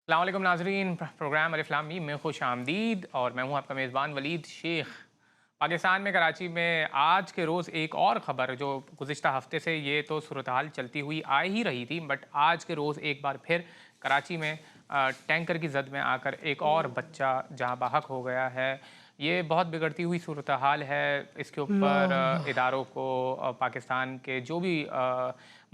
अस्सलाम वालेकुम नाज़रीन, प्रोग्राम अल-इस्लामी में खुश आमदीद और मैं हूँ आपका मेज़बान वलीद शेख। पाकिस्तान में कराची में आज के रोज़ एक और ख़बर जो गुज़िश्ता हफ़्ते से ये तो सूरत हाल चलती हुई आ ही रही थी, बट आज के रोज़ एक बार फिर कराची में टैंकर की ज़द में आकर एक और बच्चा जहाँ बहक हो गया है। ये बहुत बिगड़ती हुई सूरत हाल है। इसके ऊपर अल्लाह अल्लाह। इदारों को पाकिस्तान के जो भी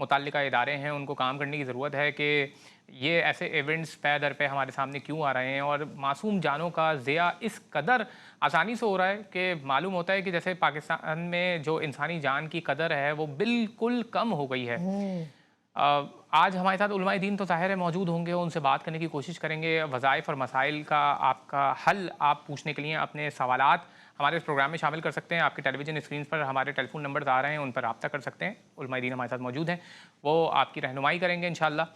मुतल्लिका इदारे हैं उनको काम करने की ज़रूरत है कि ये ऐसे इवेंट्स पै दर पे हमारे सामने क्यों आ रहे हैं और मासूम जानों का ज़िया इस कदर आसानी से हो रहा है कि मालूम होता है कि जैसे पाकिस्तान में जो इंसानी जान की कदर है वो बिल्कुल कम हो गई है। हुँ। आज हमारे साथ उलमाए दीन तो ज़ाहिर है मौजूद होंगे, उनसे बात करने की कोशिश करेंगे। वज़ाइफ और मसाइल का आपका हल आप पूछने के लिए अपने सवालात हमारे इस प्रोग्राम में शामिल कर सकते हैं। आपके टेलीविज़न स्क्रीन पर हमारे टेलीफोन नंबर्स आ रहे हैं, उन पर रब्ता कर सकते हैं। उलमाए दीन हमारे साथ मौजूद हैं, वो आपकी रहनुमाई करेंगे इंशाअल्लाह।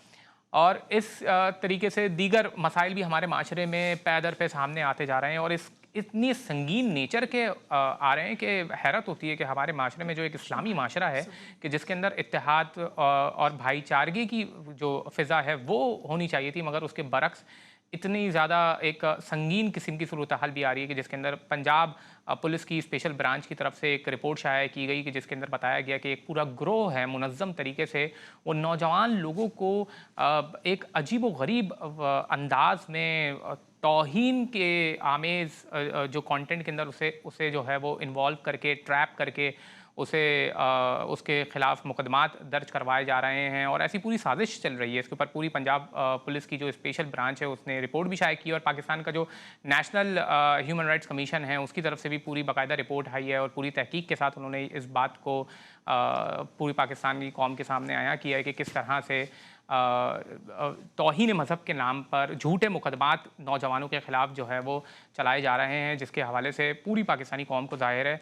और इस तरीके से दीगर मसाइल भी हमारे माशरे में पै दर पे सामने आते जा रहे हैं और इस इतनी संगीन नेचर के आ रहे हैं कि हैरत होती है कि हमारे माशरे में जो एक इस्लामी माशरा है कि जिसके अंदर इत्तेहाद और भाईचारगी की जो फ़िज़ा है वो होनी चाहिए थी, मगर उसके बरक्स इतनी ज़्यादा एक संगीन किस्म की सूरत हाल भी आ रही है कि जिसके अंदर पंजाब पुलिस की स्पेशल ब्रांच की तरफ से एक रिपोर्ट शाया की गई कि जिसके अंदर बताया गया कि एक पूरा ग्रोह है मुनज़्ज़म तरीके से वो नौजवान लोगों को एक अजीब व गरीब अंदाज में तौहीन के आमेज़ जो कंटेंट के अंदर उसे उसे जो है वो इन्वॉल्व करके ट्रैप करके उसे उसके ख़िलाफ़ मुकदमात दर्ज करवाए जा रहे हैं और ऐसी पूरी साजिश चल रही है। इसके ऊपर पूरी पंजाब पुलिस की जो स्पेशल ब्रांच है उसने रिपोर्ट भी शाया की और पाकिस्तान का जो नेशनल ह्यूमन राइट्स कमीशन है उसकी तरफ से भी पूरी बाकायदा रिपोर्ट आई है और पूरी तहकीक के साथ उन्होंने इस बात को पूरी पाकिस्तानी कौम के सामने आया किया है कि किस तरह से तौहीन मज़हब के नाम पर झूठे मुकदमात नौजवानों के ख़िलाफ़ जो है वो चलाए जा रहे हैं, जिसके हवाले से पूरी पाकिस्तानी कौम को ज़ाहिर है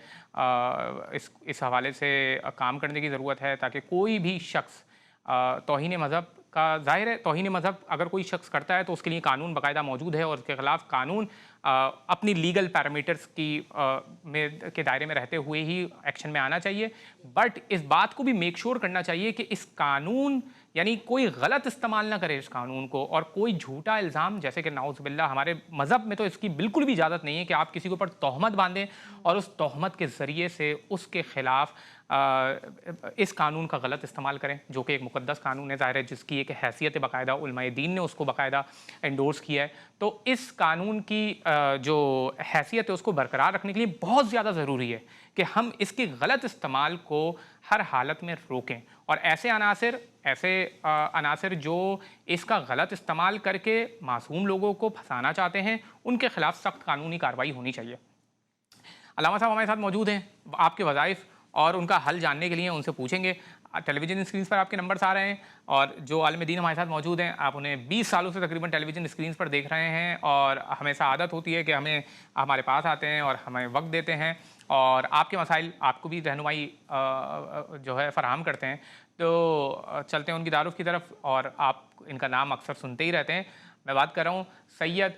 इस हवाले से काम करने की ज़रूरत है ताकि कोई भी शख्स तौहीन मज़हब का ज़ाहिर है तौहीन मज़हब अगर कोई शख्स करता है तो उसके लिए कानून बाकायदा मौजूद है और उसके ख़िलाफ़ कानून अपनी लीगल पैरामीटर्स की के दायरे में रहते हुए ही एक्शन में आना चाहिए। बट इस बात को भी मेक श्योर करना चाहिए कि इस कानून यानी कोई गलत इस्तेमाल ना करे इस कानून को और कोई झूठा इल्ज़ाम जैसे कि नाउज़ुबिल्लाह हमारे मज़हब में तो इसकी बिल्कुल भी इजाज़त नहीं है कि आप किसी के ऊपर तोहमत बांधें और उस तोहमत के ज़रिए से उसके ख़िलाफ़ इस कानून का गलत इस्तेमाल करें जो कि एक मुक़द्दस कानून है, ज़ाहिर है जिसकी एक हैसियत बाकायदा उलमाए दीन ने उसको बाकायदा एंडोर्स किया है। तो इस कानून की जो हैसियत है उसको बरकरार रखने के लिए बहुत ज़्यादा ज़रूरी है कि हम इसके गलत इस्तेमाल को हर हालत में रोकें और ऐसे अनासर जो इसका गलत इस्तेमाल करके मासूम लोगों को फंसाना चाहते हैं उनके खिलाफ सख्त कानूनी कार्रवाई होनी चाहिए। अल्लामा साहब हमारे साथ मौजूद हैं, आपके वज़ाइफ और उनका हल जानने के लिए उनसे पूछेंगे। टेलीविज़न स्क्रीन पर आपके नंबर्स आ रहे हैं और जो आलिम दीन हमारे साथ मौजूद हैं, आप उन्हें 20 सालों से तकरीबन टेलीविज़न स्क्रीन पर देख रहे हैं और हमेशा आदत होती है कि हमें हमारे पास आते हैं और हमें वक्त देते हैं और आपके मसाइल आपको भी रहनुमाई जो है फ़राहम करते हैं। तो चलते हैं उनकी तारुफ़ की तरफ और आप इनका नाम अक्सर सुनते ही रहते हैं। मैं बात कर रहा हूँ सैयद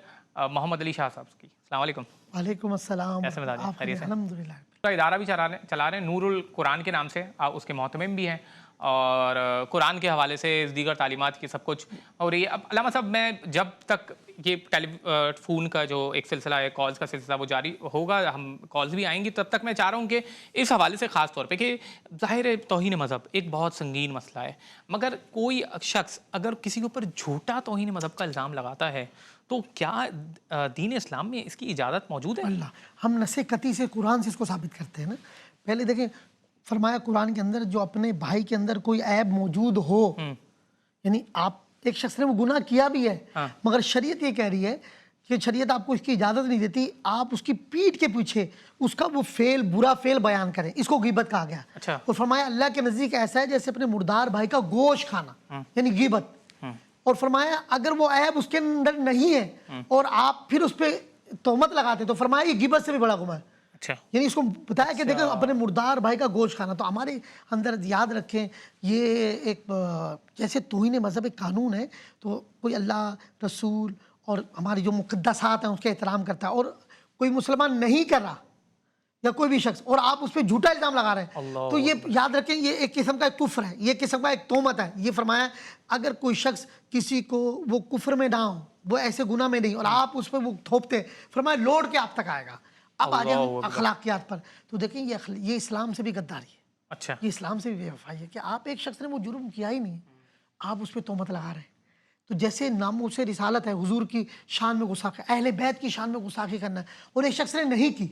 मोहम्मद अली शाह साहब की। अस्सलाम वालेकुम। वालेकुम अस्सलाम। कैसे मिजाज हैं? आप खैरियत से? अल्हम्दुलिल्लाह। का इदारा भी चला रहे हैं नूरुल कुरान के नाम से, उसके मोहतमिम भी हैं और कुरान के हवाले से दीगर तालीमात की सब कुछ। और ये अब अल्लामा साहब मैं जब तक ये फ़ोन का जो एक सिलसिला है, कॉल्स का सिलसिला वो जारी होगा, हम कॉल्स भी आएंगी, तब तक मैं चाह रहा हूँ कि इस हवाले से ख़ास तौर पे कि ज़ाहिर है तौहीन मज़हब एक बहुत संगीन मसला है, मगर कोई शख्स अगर किसी के ऊपर झूठा तौहीन मज़हब का इल्ज़ाम लगाता है तो क्या दीन इस्लाम में इसकी इजाज़त मौजूद है? अल्लाह, हम नसे कती से कुरान से इसको साबित करते हैं ना। पहले देखें, फरमाया कुरान के अंदर जो अपने भाई के अंदर कोई ऐब मौजूद हो, यानी आप एक शख्स ने वो गुनाह किया भी है, हाँ। मगर शरीयत ये कह रही है कि शरीयत आपको इसकी इजाज़त नहीं देती आप उसकी पीठ के पीछे उसका वो फेल बुरा फेल बयान करें, इसको गीबत कहा गया। अच्छा। और फरमाया अल्लाह के नज़दीक ऐसा है जैसे अपने मुर्दार भाई का गोश्त खाना, यानी गीबत। और फरमाया अगर वो ऐब उसके अंदर नहीं है और आप फिर उस पर तोहमत लगाते तो फरमाया ये गिबत से भी बड़ा गुनाह है। अच्छा। यानी इसको बताया कि देखो अपने मुर्दार भाई का गोश्त खाना, तो हमारे अंदर याद रखें ये एक जैसे तौहीन मज़हब एक कानून है, तो कोई अल्लाह रसूल और हमारी जो मुक़द्दसात हैं उसके एहतराम करता है और कोई मुसलमान नहीं कर रहा, या कोई भी शख्स, और आप उस पर झूठा इल्जाम लगा रहे हैं, अल्लाह तो ये याद रखें ये एक किस्म का कुफ्र है, ये किस्म का एक तोहमत है। ये फरमाया अगर कोई शख्स किसी को वो कुफ्र में ना हो, वो ऐसे गुनाह में नहीं, और आप उस पर वो थोपते, फरमाया लौट के आप तक आएगा। अब आ जाए हम अखलाकियात पर, तो देखें ये इस्लाम से भी गद्दारी है। अच्छा, ये इस्लाम से भी बेवफाई है कि आप एक शख्स ने वो जुर्म किया ही नहीं, आप उस पर तोहमत लगा रहे हैं। तो जैसे नामूस रिसालत है, हुजूर की शान में गुस्ताखी, अहले बैत की शान में गुस्ताखी करना है, और एक शख्स ने नहीं की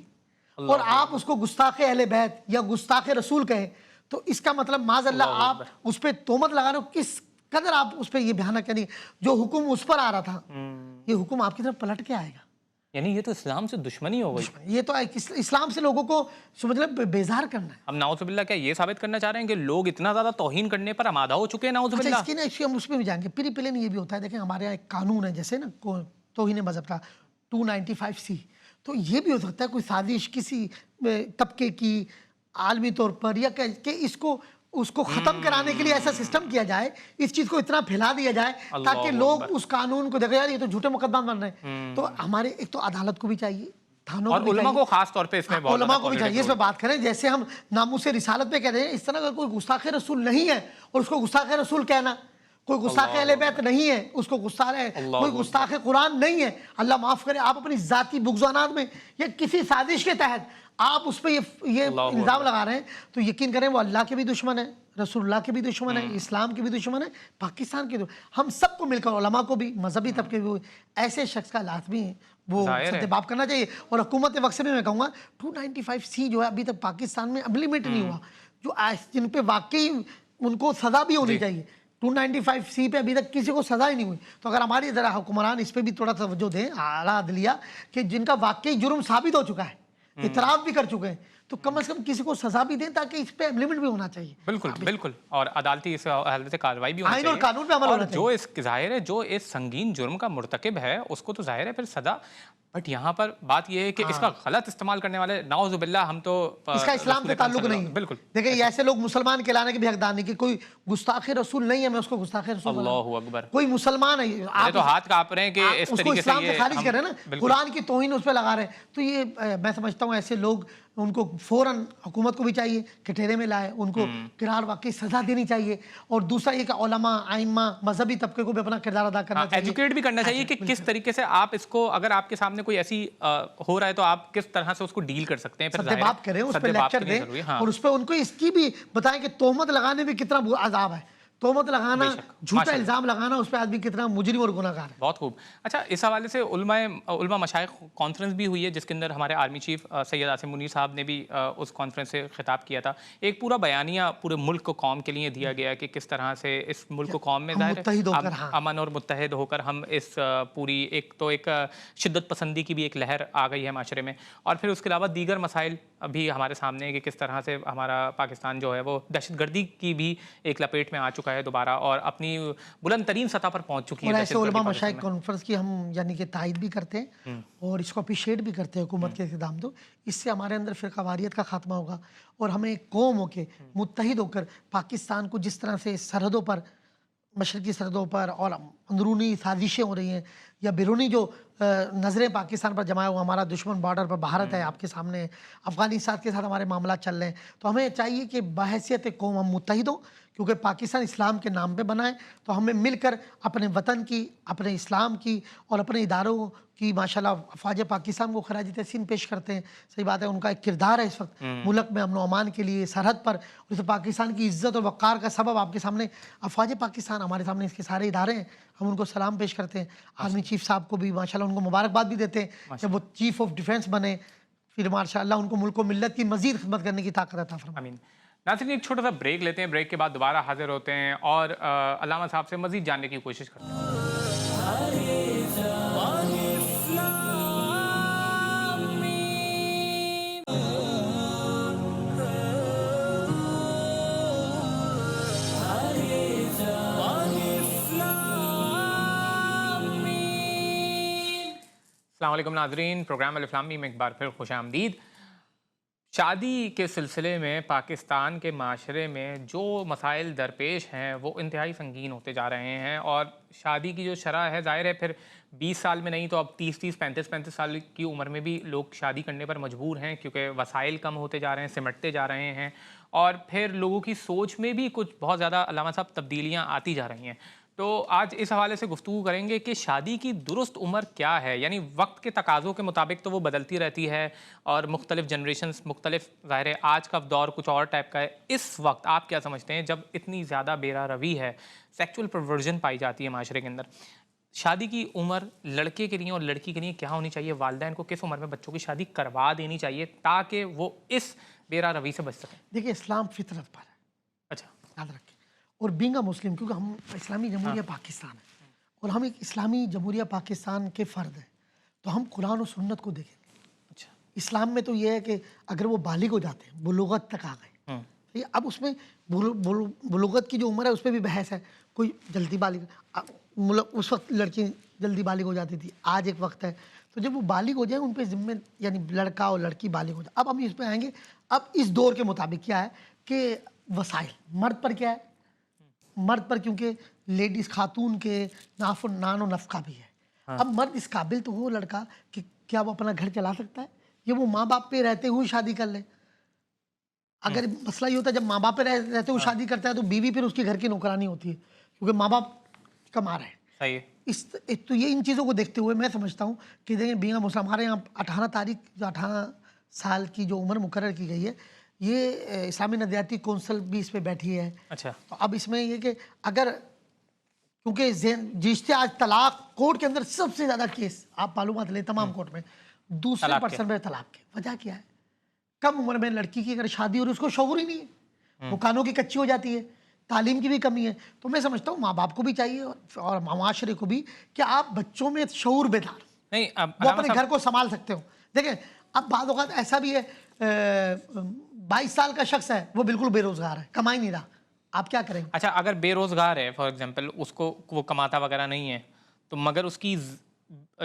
और आप उसको गुस्ताखे अहले बैत या गुस्ताखे रसूल कहें, तो इसका मतलब माज़अल्लाह आप उस पर तोहमत लगा रहे हो। किस कदर आप उस पर ये भयानक, यानी जो हुक्म उस पर आ रहा था, ये हुक्म आपकी तरफ पलट के आएगा। यानी ये तो इस्लाम से दुश्मनी हो गई। ये तो इस्लाम से लोगों को मतलब बेजार करना है। हम नाउजुबिल्लाह क्या ये साबित करना चाह रहे हैं कि लोग इतना ज्यादा तौहीन करने पर आमादा हो चुके हैं? अच्छा, नाउजुबिल्लाह। इसकी ना इसकी हम उसमें भी जाएंगे। प्लेन ये भी होता है, देखें हमारे यहाँ एक कानून है, जैसे ना तौहीन मजहब का 295C, तो ये भी हो सकता है कोई साजिश किसी तबके की आलमी तौर पर, या कि इसको उसको ख़त्म कराने के लिए ऐसा सिस्टम किया जाए, इस चीज़ को इतना फैला दिया जाए ताकि लोग उस कानून को देखें, यार ये तो झूठे मुकदमा बन रहे हैं। तो हमारे एक तो अदालत को भी चाहिए, थानों और उलमा को खास तौर पे इसमें बहुत उलमा को भी चाहिए इसमें बात करें। जैसे हम नामूस रिसालत पे कह रहे हैं, इस तरह अगर कोई गुस्ताखे रसूल नहीं है और उसको गुस्ताखे रसूल कहना, कोई गुस्ताखे अहले बैत नहीं है उसको गुस्ताखे, कोई गुस्ताखे कुरान नहीं है, अल्लाह माफ़ करे, आप अपनी ज़ाती बुग़्ज़ानात में या किसी साजिश के तहत आप उस पर ये इल्ज़ाम लगा रहे हैं, तो यकीन करें वो अल्लाह के भी दुश्मन है, रसूलुल्लाह के भी दुश्मन है, इस्लाम के भी दुश्मन है, पाकिस्तान के हम सबको मिलकर, उलमा को भी, मजहबी तबके भी, ऐसे शख्स का लाजमी है वो सद्देबाब करना चाहिए। और हुकूमत वक्त से भी मैं कहूँगा 295C जो है अभी तक पाकिस्तान में इम्प्लीमेंट नहीं हुआ, जो जिन पे वाकई उनको सज़ा भी होनी चाहिए। 295C पे अभी तक किसी को सज़ा ही नहीं हुई। तो अगर हमारी ज़रा हुक्मरान इस पर भी थोड़ा तवज्जो दें, आला अदलिया, कि जिनका वाकई जुर्म साबित हो चुका है, इतराफ़ भी कर चुके हैं, तो कम से कम किसी को सजा भी दें ताकि इस पे इम्प्लीमेंट भी होना चाहिए। बिल्कुल बिल्कुल, और अदालती इस हालत से कार्रवाई भी होनी आइन चाहिए और कानून पे अमल होना चाहिए। जो इस ज़ाहिर है जो इस संगीन जुर्म का मुर्तकिब है उसको तो ज़ाहिर है फिर सज़ा, बट यहाँ पर बात यह है कि इसका गलत इस्तेमाल करने वाले नाउजुबिल्लाह, हम तो इसका इस्लाम से ताल्लुक नहीं है। बिल्कुल, देखिए ये ऐसे लोग मुसलमान कहलाने के भी हकदार नहीं कि कोई गुस्ताखे रसूल नहीं है मैं उसको गुस्ताखे रसूल, अल्लाहु अकबर, कोई मुसलमान है आप तो हाथ कांप रहे हैं कि इस उसको तरीके इस्लाम से से खारिज कर रहे हैं ना, कुरान की तौहीन उस पर लगा रहे हैं। तो ये मैं समझता हूँ ऐसे लोग, उनको फौरन हुकूमत को भी चाहिए कि ठेरे में लाए, उनको किरार वाकई सजा देनी चाहिए। और दूसरा ये कि उलमा, आइम्मा, मजहबी तबके को भी अपना किरदार अदा करना चाहिए, एजुकेट भी करना चाहिए कि किस तरीके से आप इसको, अगर आपके सामने कोई ऐसी हो रहा है तो आप किस तरह से उसको डील कर सकते हैं। फिर बात करें, उस पर लेक्चर दें, और उस पर उनको इसकी भी बताएं कि तोहमत लगाने में कितना अजाब है, तोहमत लगाना, झूठा इल्ज़ाम लगाना, उस पर आदमी कितना मुजरिम और गुनहगार है। बहुत खूब। अच्छा, इस हवाले से उलमा मशाइख कॉन्फ्रेंस भी हुई है जिसके अंदर हमारे आर्मी चीफ सैयद आसिम मुनीर साहब ने भी उस कॉन्फ्रेंस से खिताब किया था। एक पूरा बयानिया पूरे मुल्क को कौम के लिए दिया गया कि किस तरह से इस मुल्क को कौम में अमन और मुत्तहिद होकर हम इस पूरी एक शिद्दत पसंदी की भी एक लहर आ गई है माशरे में, और फिर उसके अलावा दीगर मसाइल भी हमारे सामने है कि किस तरह से हमारा पाकिस्तान जो है वो दहशतगर्दी की भी एक लपेट में आ चुका है दोबारा और अपनी बुलंद तरीन सतह पर पहुंच चुकी है। और ऐसे उलमा मशाइख कॉन्फ्रेंस की हम यानी कि तायद भी करते हैं और इसको अप्रिशिएट भी करते हैं हुकूमत के इक़दाम। तो इससे हमारे अंदर फ़िरक़ावारियत का खात्मा होगा और हमें एक कौम होकर मुत्तहिद होकर पाकिस्तान को, जिस तरह से सरहदों पर, मशरक़ी सरहदों पर और अंदरूनी साजिशें हो रही हैं या बैरूनी जो नज़रें पाकिस्तान पर जमाया हुआ, हमारा दुश्मन बॉर्डर पर भारत है आपके सामने, अफ़गानिस्तान के साथ हमारे मामला चल रहे हैं, तो हमें चाहिए कि बहैसियत कौम हम मुत्तहिद हों, क्योंकि पाकिस्तान इस्लाम के नाम पे बना है। तो हमें मिलकर अपने वतन की, अपने इस्लाम की और अपने इदारों की माशाल्लाह अफवाज पाकिस्तान को खराज तहसीन पेश करते हैं। सही बात है, उनका एक किरदार है इस वक्त मुल्क में अमन अमान के लिए, सरहद पर, और इस पाकिस्तान की इज़्ज़त और वक़ार का सबब आपके सामने अफवाज पाकिस्तान, हमारे सामने इसके सारे इदारे हैं, हम उनको सलाम पेश करते हैं। आर्मी चीफ साहब को भी माशाल्लाह उनको मुबारकबाद भी देते हैं जब वो चीफ ऑफ डिफेंस बने, फिर माशाल्लाह उनको मुल्क को मिल्लत की मज़ीद खिदमत करने की ताकत अता फरमाए। आमीन। नाज़रीन, एक छोटा सा ब्रेक लेते हैं, ब्रेक के बाद दोबारा हाजिर होते हैं और अल्लामा साहब से मज़ीद जानने की कोशिश करते हैं। अस्सलाम वालेकुम नाज़रीन, प्रोग्राम अल इस्लामी में एक बार फिर खुश आमदीद। शादी के सिलसिले में पाकिस्तान के माशरे में जो मसाइल दरपेश हैं वो इंतहाई संगीन होते जा रहे हैं। और शादी की जो शरह है, ज़ाहिर है फिर 20 साल में नहीं तो अब 30-30, 35-35 साल की उम्र में भी लोग शादी करने पर मजबूर हैं, क्योंकि वसाइल कम होते जा रहे हैं, सिमटते जा रहे हैं। और फिर लोगों की सोच में भी कुछ बहुत ज़्यादा अल्लामा साहब तब्दीलियाँ आती जा रही हैं। तो आज इस हवाले से गुफ्तगू करेंगे कि शादी की दुरुस्त उम्र क्या है। यानी वक्त के तकाज़ों के मुताबिक तो वो बदलती रहती है और मुख्तलिफ जनरेशन्स मुख्तलिफ, ज़ाहिर है आज का दौर कुछ और टाइप का है। इस वक्त आप क्या समझते हैं जब इतनी ज़्यादा बेरा रवी है, सेक्सुअल परवर्जन पाई जाती है माशरे के अंदर, शादी की उम्र लड़के के लिए और लड़की के लिए क्या होनी चाहिए? वालिदैन को किस उम्र में बच्चों की शादी करवा देनी चाहिए ताकि वो इस बेरा रवी से बच सकें? देखिए, इस्लाम फितरत पर है, अच्छा। याद रखें। और बीइंग अ मुस्लिम, क्योंकि हम इस्लामी जमहूरिया पाकिस्तान है और हम एक इस्लामी जमहूरिया पाकिस्तान के फ़र्द हैं, तो हम कुरान और सुन्नत को देखेंगे। अच्छा। इस्लाम में तो ये है कि अगर वो बालिग हो जाते हैं, बुलूगत तक आ गए, ठीक है, अब उसमें बुलूगत की जो उम्र है उस पर भी बहस है। कोई जल्दी बालिग, उस वक्त लड़की जल्दी बालिग हो जाती थी, आज एक वक्त है। तो जब वो बालिग हो जाए उन पे जिम्मे, यानी लड़का और लड़की बालिग हो जाए। अब हम इस पे आएंगे। अब इस दौर के मुताबिक क्या है कि वसाइल मर्द पर क्या है, मर्द पर, क्योंकि लेडीज खातून के नानो नफका भी है। हाँ। अब मर्द इस काबिल तो हो लड़का कि क्या वो अपना घर चला सकता है, ये वो माँ बाप पे रहते हुए शादी कर ले। अगर मसला ये होता है जब माँ बाप पे रहते हुए शादी करता है तो बीवी फिर उसके घर की नौकरानी होती है, क्योंकि माँ बाप कमा रहे हैं। सही है। तो ये इन चीज़ों को देखते हुए मैं समझता हूँ कि देखिए, बीइंग अ मुस्लिम, हमारे यहाँ 18 तारीख, जो 18 साल की जो उम्र मुकर्रर की गई है, ये इस्लामी नदियाती कौंसिल भी इस पे बैठी है। अच्छा। तो अब इसमें ये कि अगर, क्योंकि जिससे आज तलाक कोर्ट के अंदर सबसे ज़्यादा केस आप मालूमात लें तमाम कोर्ट में दूसरे तलाक के। पर्सन में तलाक के। वजह क्या है? कम उम्र में लड़की की अगर शादी हो रही है, उसको शऊर ही नहीं है, वो कानों की कच्ची हो जाती है, तालीम की भी कमी है। तो मैं समझता हूँ माँ बाप को भी चाहिए और माशरे को भी कि आप बच्चों में शऊर बेदार, नहीं, अब वो अपने घर को संभाल सकते हो। देखें, अब बाद औक़ात ऐसा भी है, 22 साल का शख्स है, वो बिल्कुल बेरोजगार है, कमा ही नहीं रहा, आप क्या करेंगे? अच्छा, अगर बेरोजगार है फॉर एग्जांपल, उसको वो कमाता वगैरह नहीं है, तो मगर उसकी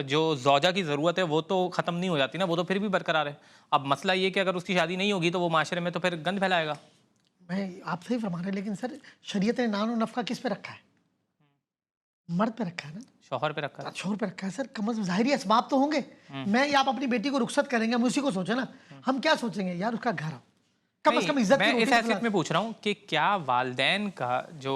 जो ज़ौजा की ज़रूरत है वो तो ख़त्म नहीं हो जाती ना, वो तो फिर भी बरकरार है। अब मसला ये कि अगर उसकी शादी नहीं होगी तो वो माशरे में तो फिर गंद फैलाएगा। मैं आप सही फरमा रहे हैं, लेकिन सर शरीयत ने नानो नफका किस पे रखा है? मर्द पे रखा है ना, शौहर पे रखा है। शोर पे रखा है सर। कम अज़ ज़ाहिरी असबाब तो होंगे। मैं या आप अपनी बेटी को रुखसत करेंगे, हम उसी को सोचे ना। हम क्या सोचेंगे यार, उसका घर हो, कम से कम इज्जत की मैं रोटी इस तो हैसियत खिला। में पूछ रहा हूँ कि क्या वालिदैन का जो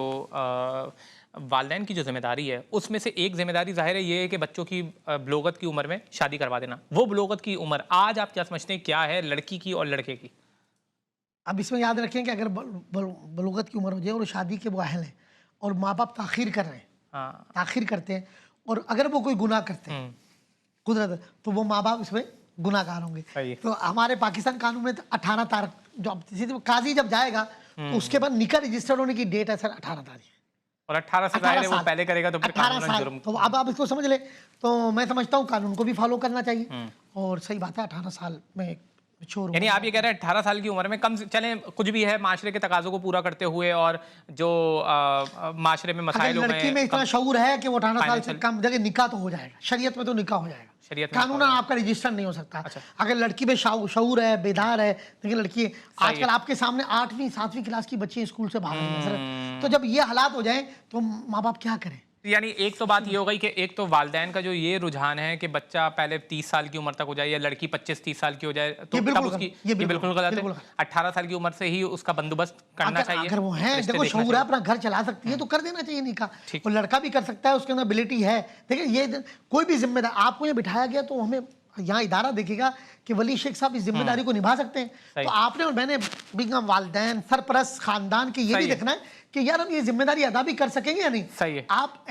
वालिदैन की जो जिम्मेदारी है उसमें से एक जिम्मेदारी ज़ाहिर है ये है कि बच्चों की बलोगत की उम्र में शादी करवा देना। वो बलोगत की उम्र आज आप क्या समझते हैं क्या है लड़की की और लड़के की? अब इसमें याद रखें कि अगर बलूगत की उम्र हो जाए और शादी के वो अहल हैं और माँ बाप ताखीर कर रहे हैं, हाँ। ताखीर करते हैं, और अगर वो कोई गुनाह करते हैं कुदरत, तो वो माँ बाप इसमें गुनाहगार होंगे। सही है। तो हमारे पाकिस्तान कानून में तो 18 तारीख, जो काजी जब जाएगा तो उसके बाद निकाह रजिस्टर्ड होने की डेट है सर 18 तारीख। और 18 से 18 ज़ाहिर है वो साल, पहले करेगा तो फिर 18 कानूनन साल। जुर्म। तो अब आप इसको समझ ले, तो मैं समझता हूँ कानून को भी फॉलो करना चाहिए। और सही बात है, 18 साल में छोड़, यानी आप ये कह रहे हैं 18 साल की उम्र में कम चलें, कुछ भी है माशरे के तकाज़ों को पूरा करते हुए और जो माशरे में मसाइल हो अगर गए लड़की में इतना शऊर है कि वो 18 साल से Financial- कम, देखिए निकाह तो हो जाएगा, शरीयत में तो निकाह हो जाएगा, शरीयत में कानूनन आपका रजिस्टर नहीं हो सकता। अच्छा। अगर लड़की में शऊर है, बेदार है, देखिए लड़की आजकल आपके सामने 8वीं 7वीं क्लास की बच्ची स्कूल से बाहर है सर। तो जब ये हालात हो जाए तो माँ बाप क्या करें? यानी एक तो बात ये हो गई कि एक तो वालिदैन का जो ये रुझान है कि बच्चा पहले 30 साल की उम्र तक हो जाए या लड़की 25-30 साल की हो जाए, तो ये तब बिल्कुल उसकी गलत, ये बिल्कुल गलत बिल्कुल है। गलत। 18 साल की उम्र से ही उसका बंदोबस्त करना चाहिए। अगर वो है, रिश्ते देखो देखना शऊर है, अपना घर चला सकती है तो कर देना चाहिए निकाह। और लड़का भी कर सकता है, उसके अंदर एबिलिटी है। देखिए ये कोई भी जिम्मेदार आपको ये बिठाया गया तो हमें यहाँ इदारा देखेगा कि वली शेख साहब इस जिम्मेदारी को निभा सकते हैं। तो आपने और मैंने बिगम वालिदैन सरपरस्त खानदान के ये भी देखना है कि यार हम ये जिम्मेदारी अदा भी कर सकेंगे या नहीं। सही है। आप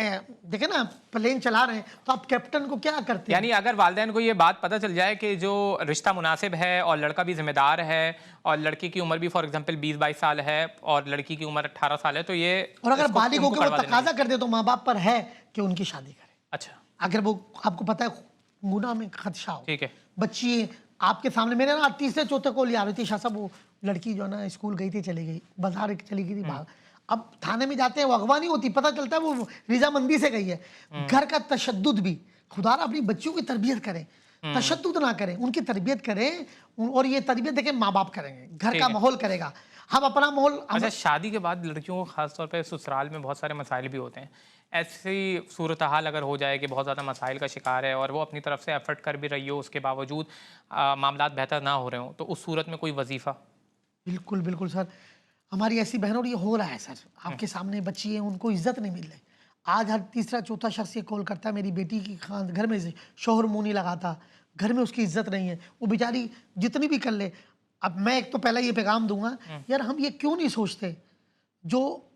देखें ना, प्लेन चला रहे हैं तो आप कैप्टन को क्या करते हैं? यानी अगर वालिदैन को ये बात पता चल जाए कि जो रिश्ता मुनासिब है और लड़का भी जिम्मेदार है और लड़की की उम्र भी फॉर एग्जांपल 20-22 साल है और लड़की की उम्र 18 साल है, तो ये और अगर बालिग उनको होकर वो करवा देना तकाजा कर दे तो माँ बाप पर है कि उनकी शादी करें। अच्छा, अगर वो आपको पता है गुनाह में खदशा हो, ठीक है। बच्ची आपके सामने, मेरे ना तीसरे चौथे कॉल आ रही थी, शाह साहब वो लड़की जो है ना स्कूल गई थी, चली गई, बाजार चली गई थी भाग। अब थाने में जाते हैं, वो अगवा नहीं होती, पता चलता है वो रजामंदी से गई है। घर का तशद्दुद भी, खुदा अपनी बच्चियों की तरबियत करें। तशद्दुद ना करें, उनकी तरबियत करें, और ये तरबियत देखें माँ बाप करेंगे, घर का माहौल करेगा। हम अपना माहौल अच्छा, शादी के बाद लड़कियों को खासतौर पे ससुराल में बहुत सारे मसाइल भी होते हैं। ऐसी सूरत हाल अगर हो जाए कि बहुत ज़्यादा मसाइल का शिकार है और वो अपनी तरफ से एफर्ट कर भी रही हो, उसके बावजूद मामलात बेहतर ना हो रहे हों, तो उस सूरत में कोई वजीफ़ा? बिल्कुल बिल्कुल सर, हमारी ऐसी बहनों और ये हो रहा है सर, आपके सामने बच्ची है, उनको इज्जत नहीं मिल रही। आज हर तीसरा चौथा शख्स ये कॉल करता है, मेरी बेटी की खान घर में से शोहर मुंह नहीं लगाता, घर में उसकी इज्जत नहीं है, वो बेचारी जितनी भी कर ले। अब मैं एक तो पहला ये पैगाम दूंगा, यार हम ये क्यों नहीं सोचते, जो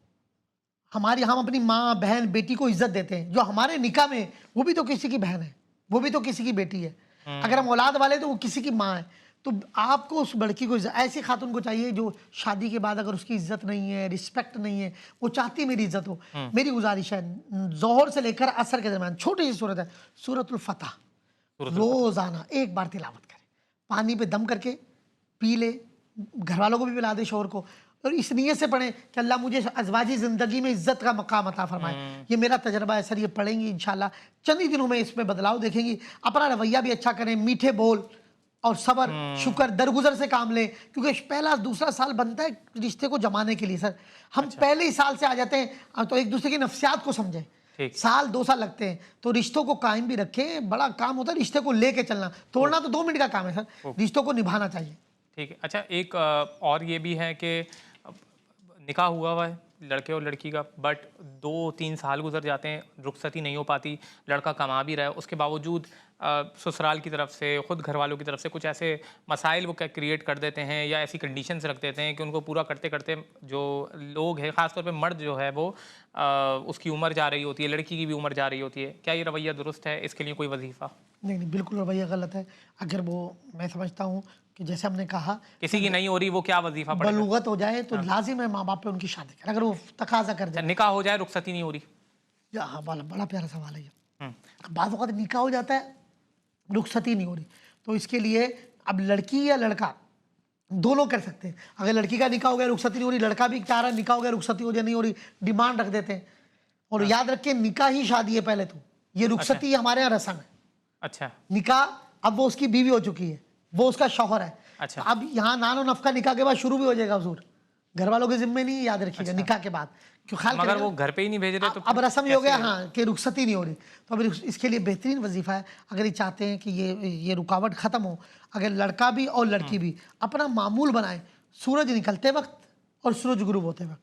हम अपनी माँ बहन बेटी को इज्जत देते हैं, जो हमारे निकाह में वो भी तो किसी की बहन है, वो भी तो किसी की बेटी है। अगर हम औलाद वाले तो वो किसी की माँ है। तो आपको उस लड़की को ऐसी खातून को चाहिए जो शादी के बाद अगर उसकी इज्जत नहीं है, रिस्पेक्ट नहीं है, वो चाहती है मेरी इज्जत हो। मेरी गुजारिश है, जोहर से लेकर असर के दरमियान छोटी सी सूरत है, सूरतुल फतह, रोजाना एक बार तिलावत करे, पानी पे दम करके पी ले, घर वालों को भी पिला दे, शोहर को, और इस नीयत से पढ़ें कि अल्लाह मुझे अज़वाजी ज़िंदगी में इज्जत का मकाम अता फरमाए। ये मेरा तजर्बा है सर, ये पढ़ेंगी इंशाल्लाह चंद ही दिनों में इसमें बदलाव देखेंगी। अपना रवैया भी अच्छा करें, मीठे बोल और सब्र शुक्र दरगुजर से काम लें, क्योंकि पहला दूसरा साल बनता है रिश्ते को जमाने के लिए सर। हम पहले ही साल से आ जाते हैं तो एक दूसरे की नफ्सियात को समझें। साल 2 साल लगते हैं, तो रिश्तों को कायम भी रखें। बड़ा काम होता है रिश्ते को लेके चलना, तोड़ना तो 2 मिनट का काम है सर, रिश्तों को निभाना चाहिए। ठीक है। अच्छा, एक और ये भी है कि निकाह हुआ है लड़के और लड़की का, बट 2-3 साल गुजर जाते हैं, रुखसती नहीं हो पाती, लड़का कमा भी रहा है, उसके बावजूद ससुराल की तरफ से, ख़ुद घर वालों की तरफ से कुछ ऐसे मसाइल वो क्या क्रिएट कर देते हैं या ऐसी कंडीशंस रख देते हैं कि उनको पूरा करते करते जो लोग हैं, ख़ासतौर पे मर्द जो है वो उसकी उम्र जा रही होती है, लड़की की भी उम्र जा रही होती है। क्या ये रवैया दुरुस्त है? इसके लिए कोई वजीफ़ा? नहीं, बिल्कुल रवैया गलत है। अगर वो, मैं समझता हूँ कि जैसे हमने कहा किसी की नहीं हो रही, वो क्या वजीफ़ा पड़ेगा? बलूगत हो जाए तो लाजिम है माँ बाप पे उनकी शादी करें, अगर वो तकाजा कर जाए। निकाह हो जाए, रुखसती नहीं हो रही? हाँ, बड़ा प्यारा सवाल है ये। बाद वक़्त निकाह हो जाता है, रुखसती नहीं हो रही, तो इसके लिए अब लड़की या लड़का दोनों कर सकते हैं। अगर लड़की का निकाह हो गया, रुखसती नहीं हो रही, लड़का भी चाह रहा है निकाह हो गया, रुखसती हो जाए नहीं हो रही, डिमांड रख देते हैं। और याद रखें, निकाह ही शादी है पहले तो, ये रुखसती हमारे यहाँ रस्म है। अच्छा, निकाह अब वो उसकी बीवी हो चुकी है, वो उसका शौहर है। अच्छा, अब यहाँ नानो नफका निकाह के बाद शुरू भी हो जाएगा हुजूर, घर वालों के जिम्मे नहीं, याद रखिएगा। अच्छा। निकाह के बाद क्यों ख्याल मगर वो घर पे ही नहीं भेज रहे तो अब रस्म हो गया, हाँ, कि रुखसती नहीं हो रही। तो अब इसके लिए बेहतरीन वजीफा है, अगर ये चाहते हैं कि ये रुकावट खत्म हो, अगर लड़का भी और लड़की भी अपना मामूल बनाए, सूरज निकलते वक्त और सूरज गुरूब होते वक्त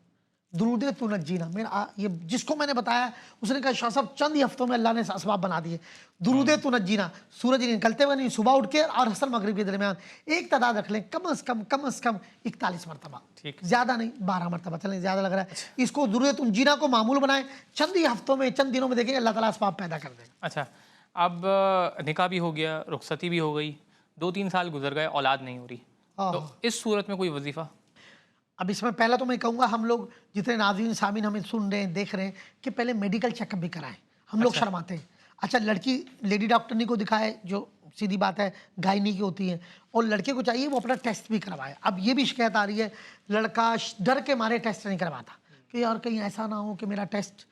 दुरूद तुनज्जीना, मेरा ये जिसको मैंने बताया उसने कहा शाह साहब चंद ही हफ्तों में अल्लाह ने असबाब बना दिए। दुरूद तुनज्जीना, सूरज निकलते हुए नहीं, सुबह उठ के और हसन मगरिब के दरमियान एक तादाद रख लें, कम अज़ कम 41 मरतबा, ज़्यादा नहीं 12 मरतबा, चलें ज़्यादा लग रहा है। इसको दुरूद तुनज्जीना को मामूल बनाएं, चंद ही हफ्तों में, चंद दिनों में देखेंगे अल्लाह ताला असबाब पैदा कर देगा। अच्छा, अब निकाह भी हो गया, रुखसती भी हो गई, 2-3 साल गुजर गए, औलाद नहीं हो रही, तो इस सूरत में कोई वजीफ़ा? अब इसमें पहला तो मैं कहूँगा, हम लोग जितने नाज़रीन सामीन हमें सुन रहे हैं, देख रहे हैं, कि पहले मेडिकल चेकअप भी कराएं। हम लोग शर्माते हैं। अच्छा, लड़की लेडी डॉक्टरनी को दिखाए, जो सीधी बात है गायनी की होती है, और लड़के को चाहिए वो अपना टेस्ट भी करवाए। अब ये भी शिकायत आ रही है, लड़का डर के मारे टेस्ट नहीं करवाता कि यार कहीं ऐसा ना हो कि मेरा टेस्ट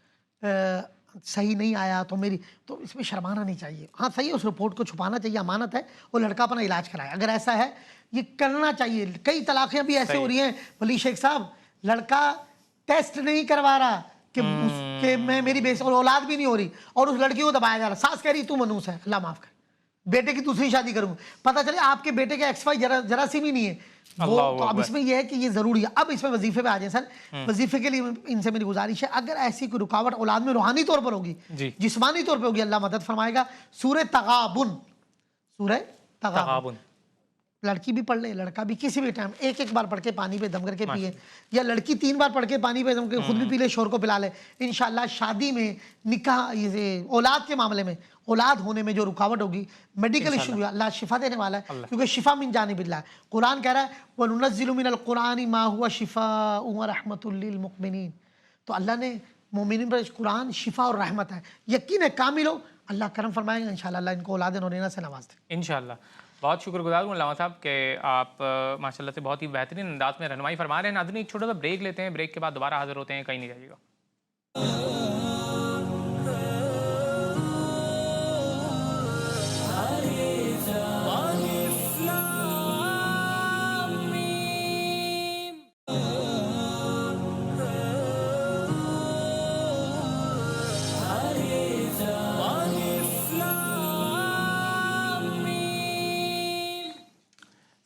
सही नहीं आया तो मेरी, तो इसमें शर्माना नहीं चाहिए। हाँ सही है, उस रिपोर्ट को छुपाना चाहिए, अमानत है, वो लड़का अपना इलाज कराए। अगर ऐसा है, ये करना चाहिए। कई तलाक़ें भी ऐसे हो रही हैं, वली शेख साहब, लड़का टेस्ट नहीं करवा रहा कि मैं मेरी बेस और औलाद भी नहीं हो रही, और उस लड़की को दबाया जा रहा। सास कह रही तू मनूस है, अल्लाह माफ़ कर, बेटे की दूसरी शादी करूँ, पता चले आपके बेटे के एक्स वाई जरा सी भी नहीं है वो। तो अब इसमें यह है कि ये ज़रूरी है। अब इसमें वजीफे पे आ जाए सर, वजीफे के लिए इनसे मेरी गुजारिश है, अगर ऐसी कोई रुकावट औलाद में रूहानी तौर पर होगी, जिस्मानी तौर पर होगी, अल्लाह मदद फरमाएगा। सूरह तगाबुन लड़की भी पढ़ ले, लड़का भी, किसी भी टाइम एक बार पढ़ के पानी पे दम करके पिए, या लड़की 3 बार पढ़ के पानी पे दम करके खुद भी पी ले, शोर को पिला ले। इंशाल्लाह शादी में, निकाह, ये औलाद के मामले में, औलाद होने में जो रुकावट होगी, मेडिकल इशू, अल्लाह शिफा देने वाला है, क्योंकि शिफा मिन जानिबिल्लाह। कुरान कह रहा है वनुनज़्ज़िलु मिनल कुरानी मा हुवा शिफाअ व रहमतुल लिल मुमिनीन। तो अल्लाह ने मोमिनीन पर कुरान शिफा और रहमत है, यकीन है कामिल हो, अल्लाह करम फरमाएगा इंशाल्लाह। अल्लाह इनको औलाद नौरीना से नवाज दे इंशाल्लाह। बहुत शुक्रगुजार हूँ अल्लामा साहब कि आप माशाल्लाह से बहुत ही बेहतरीन अंदाज में रहनुमाई फरमा रहे हैं। नाज़रीन, एक छोटा सा ब्रेक लेते हैं, ब्रेक के बाद दोबारा हाजिर होते हैं, कहीं नहीं जाइएगा।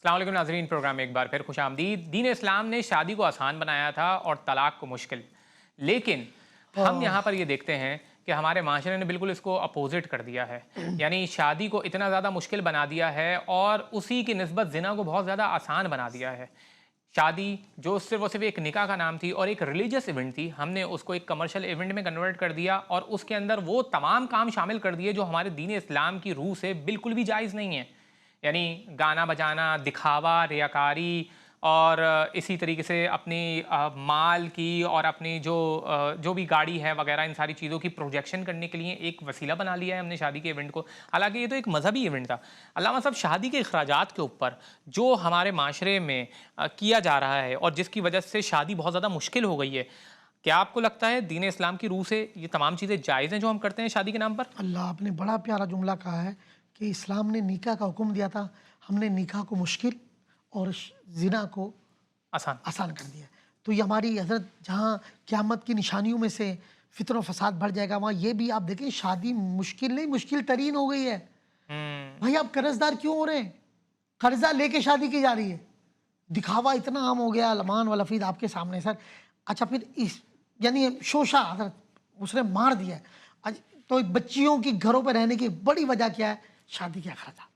अस्सलाम वालेकुम नाज़रीन, प्रोग्राम में एक बार फिर खुशामदीद। दीन इस्लाम ने शादी को आसान बनाया था और तलाक को मुश्किल, लेकिन हम यहाँ पर ये देखते हैं कि हमारे माशरे ने बिल्कुल इसको अपोजिट कर दिया है। यानी शादी को इतना ज़्यादा मुश्किल बना दिया है और उसी की निस्बत ज़िना को बहुत ज़्यादा आसान बना दिया है। शादी जो सिर्फ एक निकाह का नाम थी और एक रिलीजियस इवेंट थी, हमने उसको एक कमर्शियल इवेंट में कन्वर्ट कर दिया और उसके अंदर वो तमाम काम शामिल कर दिए जो हमारे दीन इस्लाम की रूह से बिल्कुल भी जायज़ नहीं है। यानी गाना बजाना, दिखावा, रियाकारी और इसी तरीके से अपनी माल की और अपनी जो भी गाड़ी है वगैरह, इन सारी चीज़ों की प्रोजेक्शन करने के लिए एक वसीला बना लिया है हमने शादी के इवेंट को। हालांकि ये तो एक मजहबी इवेंट था। अल्लामा साहब, शादी के अखराजात के ऊपर जो हमारे माशरे में किया जा रहा है और जिसकी वजह से शादी बहुत ज़्यादा मुश्किल हो गई है, क्या आपको लगता है दीन इस्लाम की रूह से ये तमाम चीज़ें जायज़ हैं जो हम करते हैं शादी के नाम पर? अल्लाह आपने बड़ा प्यारा जुमला कहा है कि इस्लाम ने निकाह का हुक्म दिया था, हमने निकाह को मुश्किल और जिना को आसान कर दिया। तो ये हमारी हजरत जहाँ क़यामत की निशानियों में से फितर और फसाद बढ़ जाएगा, वहाँ ये भी आप देखें शादी मुश्किल नहीं, मुश्किल तरीन हो गई है। भाई आप कर्जदार क्यों हो रहे हैं? कर्जा लेके शादी की जा रही है। दिखावा इतना आम हो गया, लमान व लफीद आपके सामने सर। अच्छा फिर इस यानी शोशा हजरत उसने मार दिया है। तो बच्चियों की घरों पर रहने की बड़ी वजह क्या है? शादी के अखराजात,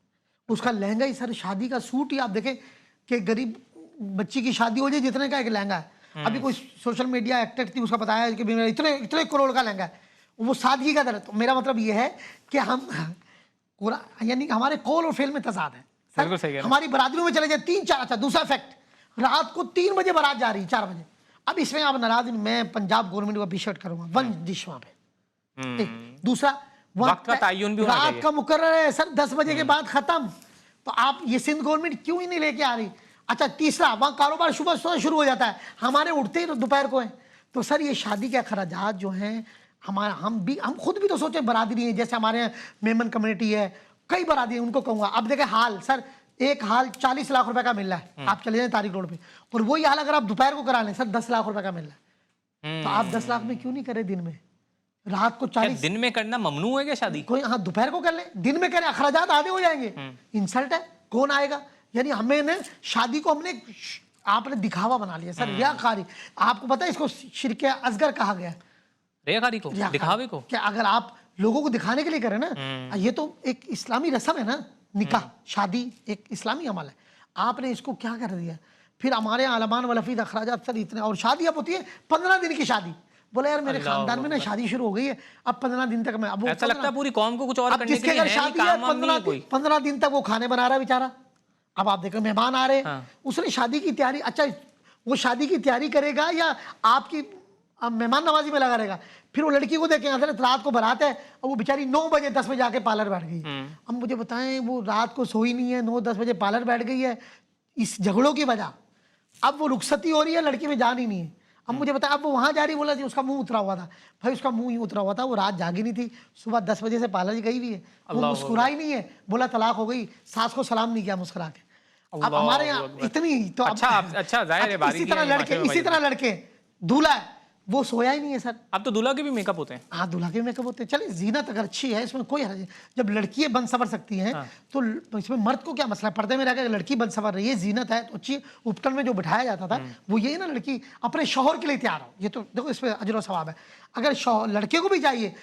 उसका लहंगा ही सर, शादी का सूट ही आप देखें कि गरीब बच्ची की शादी हो जाए जितने का एक लहंगा है। अभी कोई सोशल मीडिया एक्टर थी, उसका बताया कि मेरा इतने करोड़ का लहंगा है, वो सादगी का दर। तो मेरा मतलब ये है कि हम यानी हमारे कौल और फेल में तजाद है सर। हमारी बरादरियों में चले जाए 3-4। अच्छा दूसरा फैक्ट, रात को 3 बजे बारात जा रही है, 4 बजे। अब इसमें आप नाराज, मैं पंजाब गवर्नमेंट को अप्रिशिएट करूंगा, वन डिश वहां पे। दूसरा वक्त का तय्युन भी होना चाहिए। रात का मुकर्रर है सर, 10 बजे के बाद खत्म। तो आप ये सिंध गवर्नमेंट क्यों ही नहीं लेके आ रही? अच्छा तीसरा, वहाँ कारोबार सुबह शुरू हो जाता है, हमारे उठते ही दोपहर को है। तो सर ये शादी के अखराजात जो हैं हमारा, हम खुद भी तो सोचे बरादरी है, जैसे हमारे यहाँ मेमन कम्युनिटी है, कई बरादरी, उनको कहूँगा। अब देखें हाल सर, एक हाल 40 लाख रुपए का मिल रहा है, आप चले जाए तारिक रोड पे, और वही हाल अगर आप दोपहर को करा लें सर 10 लाख रुपए का मिल रहा है। तो आप 10 लाख में क्यों नहीं करें दिन में? रात को 40 दिन में करना ममनू है क्या शादी? कोई हाँ दोपहर को कर ले, दिन में करें, अखराजात आधे हो जाएंगे। इंसल्ट है, कौन आएगा? यानी हमें शादी को हमने आपने दिखावा बना लिया सर, रियाकारी। आपको पता है इसको शिरके असगर कहा गया है। रियाकारी को, दिखावे को? क्या अगर आप लोगों को दिखाने के लिए करें ना, ये तो एक इस्लामी रस्म है ना, निकाह शादी एक इस्लामी अमल है, आपने इसको क्या कर दिया? फिर हमारे आलमान वलफीद अखराजात सर इतने, और शादी अब होती है 15 दिन की शादी। बोला यार मेरे खानदान में ना शादी शुरू हो गई है, अब 15 दिन तक मैं, अब ऐसा लगता है पूरी कौम को कुछ और करने के लिए है, शादी है 15 दिन तक वो खाने बना रहा है बेचारा। अब आप देखो मेहमान आ रहे हैं, उसने शादी की तैयारी, अच्छा वो शादी की तैयारी करेगा या आपकी मेहमान नवाजी में लगा रहेगा? फिर वो लड़की को देखें, रात को बारात है और वो बेचारी 9 बजे 10 बजे आके पार्लर बैठ गई। अब मुझे बताएं, वो रात को सोई नहीं है, 9-10 बजे पार्लर बैठ गई है इस झगड़ों की वजह। अब वो रुखसती हो रही है, लड़की में जान ही नहीं है। अब मुझे बताया, अब वो वहाँ जा रही, बोला जी उसका मुंह उतरा हुआ था। भाई उसका मुंह ही उतरा हुआ था, वो रात जागी नहीं थी, सुबह 10 बजे से पार्लर गई हुई है, वो मुस्कुराई नहीं है, बोला तलाक हो गई, सास को सलाम नहीं किया मुस्कुरा के। अब हमारे यहाँ इतनी तो अच्छा जाहिर है, इसी तरह लड़के दूल्हा है वो सोया ही नहीं है सर। अब तो दूल्हा के भी मेकअप होते हैं। हाँ दूल्हा के भी मेकअप होते हैं। चलिए जीनत अगर अच्छी है इसमें कोई हर्ज नहीं। जब लड़की बन सवर सकती हैं तो इसमें मर्द को क्या मसला है? पर्दे में रहकर लड़की बन सवर रही है, जीनत है तो अच्छी। उपटन में जो बिठाया जाता था वो यही ना, लड़की अपने शौहर के लिए तैयार हो, ये तो देखो इसमें अजर व सवाब है। अगर लड़के को भी चाहिए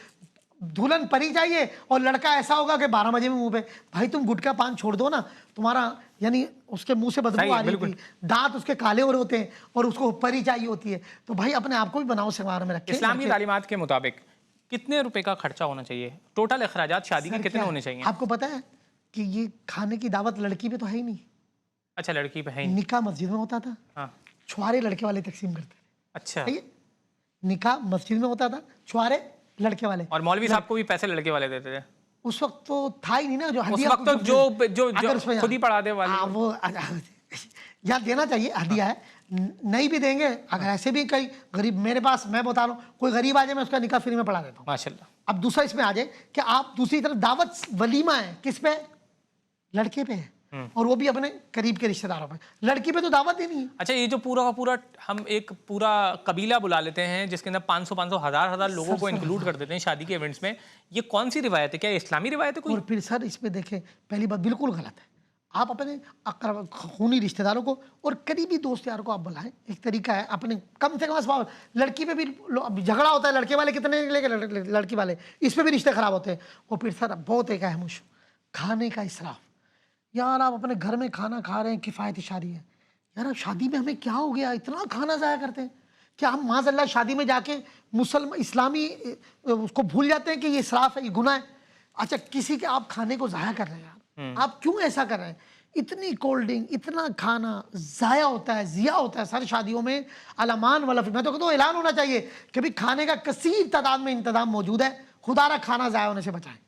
दुल्हन परी चाहिए और लड़का ऐसा होगा कि 12 बजे में मुंह पे, भाई तुम गुटखा पान छोड़ दो ना, तुम्हारा यानी उसके मुंह से बदबू आ रही थी, दांत उसके काले हो रहे होते हैं और उसको परी चाहिए होती है, तो भाई अपने आप को भी बनाओ संवार में रखें। इस्लामी तालीमात के मुताबिक कितने रुपए का खर्चा होना चाहिए? टोटल अखराजात शादी के कितने होने चाहिए? आपको पता है कि ये खाने की दावत लड़की पे तो है ही नहीं। अच्छा लड़की पे है? निकाह मस्जिद में होता था, छुआरे लड़के वाले तकसीम करते थे। अच्छा निकाह मस्जिद में होता था, छुआरे लड़के वाले, और मौलवी साहब को भी पैसे लड़के वाले देते थे। उस वक्त तो था ही नहीं ना, जो उस वक्त तो जो खुद ही पढ़ा दे वाले, वो यहाँ देना चाहिए, हदिया है, नहीं भी देंगे। अगर ऐसे भी कई गरीब, मेरे पास मैं बता रहा हूँ, कोई गरीब आ जाए मैं उसका निकाह फ्री में पढ़ा देता हूँ माशाल्लाह। अब दूसरा इसमें आ जाए कि आप दूसरी तरफ दावत वलीमा है किस पे? लड़के पे है, और वो भी अपने करीब के रिश्तेदारों पे। लड़की पे तो दावत ही नहीं है। अच्छा ये जो पूरा का पूरा हम एक पूरा कबीला बुला लेते हैं जिसके अंदर 500 हजार लोगों को इंक्लूड कर देते हैं शादी के इवेंट्स में, ये कौन सी रिवायत है? क्या इस्लामी रिवायत है कोई? और फिर सर इसमें देखें, पहली बात बिल्कुल गलत है। आप अपने खूनी रिश्तेदारों को और करीबी दोस्त यार को आप बुलाएं। एक तरीका है अपने कम से कम लड़की पे भी झगड़ा होता है, लड़के वाले कितने लेके लड़की वाले, इस पे भी रिश्ते खराब होते हैं। और फिर सर बहुत एक अहम इशू, खाने का इसराफ। यार आप अपने घर में खाना खा रहे हैं, किफ़ायती शादी है, यार अब शादी में हमें क्या हो गया, इतना खाना ज़ाया करते हैं। क्या हम माज़अल्लाह शादी में जाके मुसलमान इस्लामी उसको भूल जाते हैं कि ये इसराफ है, ये गुनाह है। अच्छा किसी के आप खाने को ज़ाया कर रहे हैं यार, आप क्यों ऐसा कर रहे हैं? इतनी कोल्ड ड्रिंक, इतना खाना ज़ाया होता है, ज़िया होता है सर शादियों में। अलामान वाला मैं तो कहता हूँ ऐलान होना चाहिए कि भाई खाने का कसीर तादाद में इंतजाम मौजूद है, खुदारा खाना ज़ाया होने से बचाएं।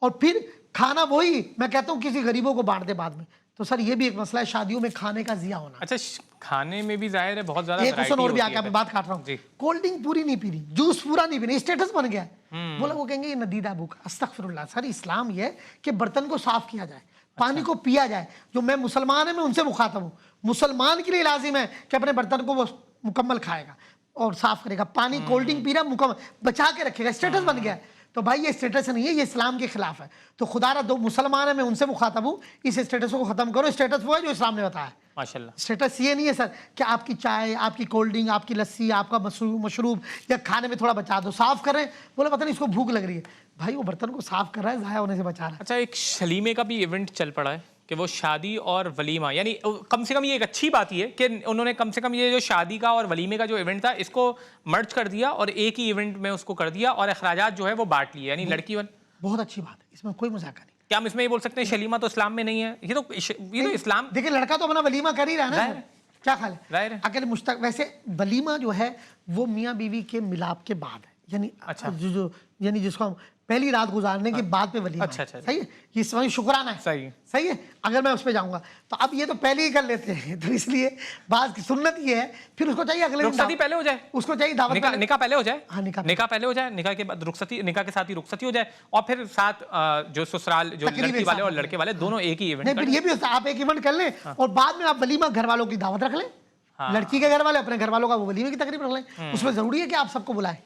और फिर खाना वही मैं कहता हूँ किसी गरीबों को बांट दे बाद में। तो सर ये भी एक मसला है शादियों में खाने का ज़िया होना। अच्छा खाने में भी जाहिर है बहुत ज़्यादा एक क्वेश्चन और भी आके मैं बात काट रहा जी। हूँ, कोल्ड ड्रिंक पूरी नहीं पी रही, जूस पूरा नहीं पी रही, स्टेटस बन गया है। बोला वो कहेंगे ये नदीदा भूख। अस्तगफिरुल्लाह। सर इस्लाम ये है कि बर्तन को साफ किया जाए, पानी को पिया जाए। जो मैं मुसलमान है मैं उनसे मुखातब हूँ, मुसलमान के लिए लाजिम है कि अपने बर्तन को वो मुकम्मल खाएगा और साफ करेगा। पानी कोल्ड ड्रिंक पी रहा मुकम्मल बचा के रखेगा, स्टेटस बन गया है। तो भाई ये स्टेटस नहीं है, ये इस्लाम के खिलाफ है। तो खुदारा दो मुसलमान है मैं उनसे मुखातब हूँ, इस स्टेटस को खत्म करो। स्टेटस वो है जो इस्लाम ने बताया। माशाल्लाह। स्टेटस ये नहीं है सर कि आपकी चाय, आपकी कोल्ड ड्रिंक, आपकी लस्सी, आपका मशरूब या खाने में थोड़ा बचा दो, साफ कर रहे हैं। बोले पता नहीं इसको भूख लग रही है, भाई वो बर्तन को साफ कर रहा है, ज़ाया होने से बचा रहा है। अच्छा एक शलीमे का भी इवेंट चल पड़ा है कि वो शादी और वलीमा, यानी कम से कम ये एक अच्छी बात ही है कि उन्होंने कम से कम ये जो शादी का और वलीमे का जो इवेंट था इसको मर्ज कर दिया और एक ही इवेंट में उसको कर दिया और अखराजात जो है वो बांट लिए, यानी लड़की वाले। बहुत अच्छी बात है, इसमें कोई मजाक नहीं। क्या हम इसमें ये बोल सकते हैं शलीमा तो इस्लाम में नहीं है? ये तो इस्लाम। देखिए लड़का तो अपना वलीमा कर ही रहा है ना, क्या ख्याल है? जाहिर है। अकेले मुश्तक वैसे वलीमा जो है वो मियाँ बीवी के मिलाप के बाद है, यानी अच्छा। जो यानी जिसको हम पहली रात गुजारने के बाद पे वलीमा। अच्छा, अच्छा। सही है, ये समझ शुक्राना है। सही है। अगर मैं उस पर जाऊंगा तो अब ये तो पहले ही कर लेते हैं, तो इसलिए बात की सुन्नत ये है, फिर उसको चाहिए अगले रुखसती पहले हो जाए, उसको चाहिए दावत निकाह पहले हो जाए। हाँ निकाह पहले हो जाए, निकाह के बाद रुखसती, निकाह के साथ ही रुखसती हो जाए और फिर साथ जो ससुराल जो लड़की वाले और लड़के वाले दोनों एक ही इवेंट। नहीं फिर ये भी होता है, आप एक इवेंट कर लें और बाद में आप वलीमा घर वालों की दावत रख लें। लड़की के घर वाले अपने घर वालों का वो वलीमे की तकरीब रख लें। उसमें जरूरी है कि आप सबको बुलाएं।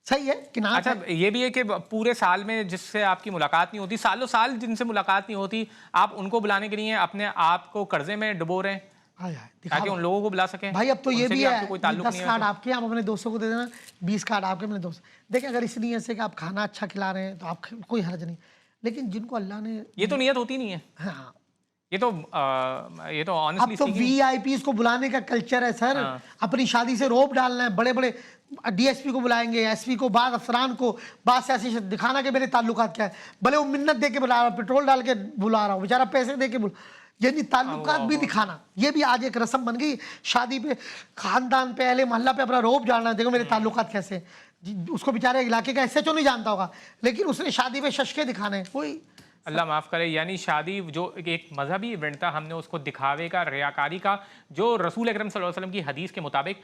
सही है कि ना? अच्छा ये भी है कि पूरे साल में जिससे आपकी मुलाकात नहीं होती, सालों साल जिनसे मुलाकात नहीं होती, आप उनको बुलाने के लिए अपने आप को कर्जे में डुबो रहे हैं ताकि उन लोगों को बुला सकें। भाई अब तो ये भी है, कोई ताल्लुक 10 कार्ड आपके, आप अपने दोस्तों को दे देना, 20 कार्ड आपके अपने दोस्त। देखिए अगर इस नीयत से कि आप खाना अच्छा खिला रहे हैं तो आप कोई हर्ज नहीं, लेकिन जिनको अल्लाह ने, ये तो नीयत होती नहीं है। हाँ ये तो ऑनेस्टली अब तो वीआईपीज को बुलाने का कल्चर है सर। अपनी शादी से रोब डालना है, बड़े बड़े डीएसपी को बुलाएंगे, एसपी को, बाद अफसरान को, बाद सियासी दिखाना कि मेरे ताल्लुकात क्या है। भले वो मिन्नत दे के बुला रहा, पेट्रोल डाल के बुला रहा हूँ, बेचारा पैसे दे के यानी ताल्लुकात भी दिखाना, ये भी आज एक रस्म बन गई। शादी पे, खानदान पे, अहले मोहल्ला पे अपना रोब डालना, देखो मेरे ताल्लुकात कैसे हैं। उसको बेचारे इलाके का एसएचओ नहीं जानता होगा, लेकिन उसने शादी पे शशके दिखाने। कोई अल्लाह माफ़ करे, यानी शादी जो एक मजहबी इवेंट था, हमने उसको दिखावे का, रियाकारी का, जो रसूल अकरम सल्लल्लाहु अलैहि वसल्लम की हदीस के मुताबिक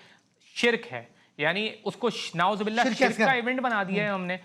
शिरक है, यानी उसको नाउज़ुबिल्लाह शिरक का इवेंट बना दिया है हमने।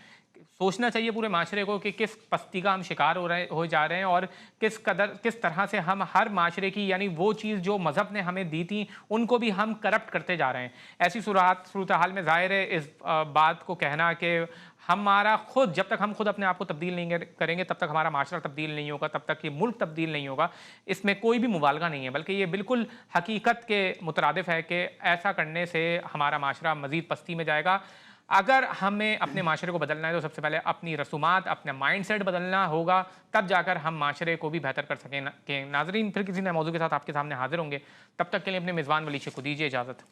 सोचना चाहिए पूरे माशरे को कि किस पस्ती का हम शिकार हो जा रहे हैं और किस तरह से हम हर माशरे की, यानी वो चीज़ जो मज़हब ने हमें दी थी उनको भी हम करप्ट करते जा रहे हैं। ऐसी सूरत हाल में ज़ाहिर है इस बात को कहना कि हमारा खुद, जब तक हम खुद अपने आप को तब्दील नहीं करेंगे तब तक हमारा माशरा तब्दील नहीं होगा, तब तक ये मुल्क तब्दील नहीं होगा, इसमें कोई भी मुबालगा नहीं है, बल्कि ये बिल्कुल हकीकत के मुतरादिफ है कि ऐसा करने से हमारा माशरा मज़ीद पस्ती में जाएगा। अगर हमें अपने माशरे को बदलना है तो सबसे पहले अपनी रसूमात, अपना माइंड सेट बदलना होगा, तब जाकर हम माशरे को भी बेहतर कर सकें। नाज़रीन फिर किसी नए मौजू के साथ आपके सामने हाजिर होंगे, तब तक के लिए अपने मेज़बान वली से को दीजिए इजाज़त।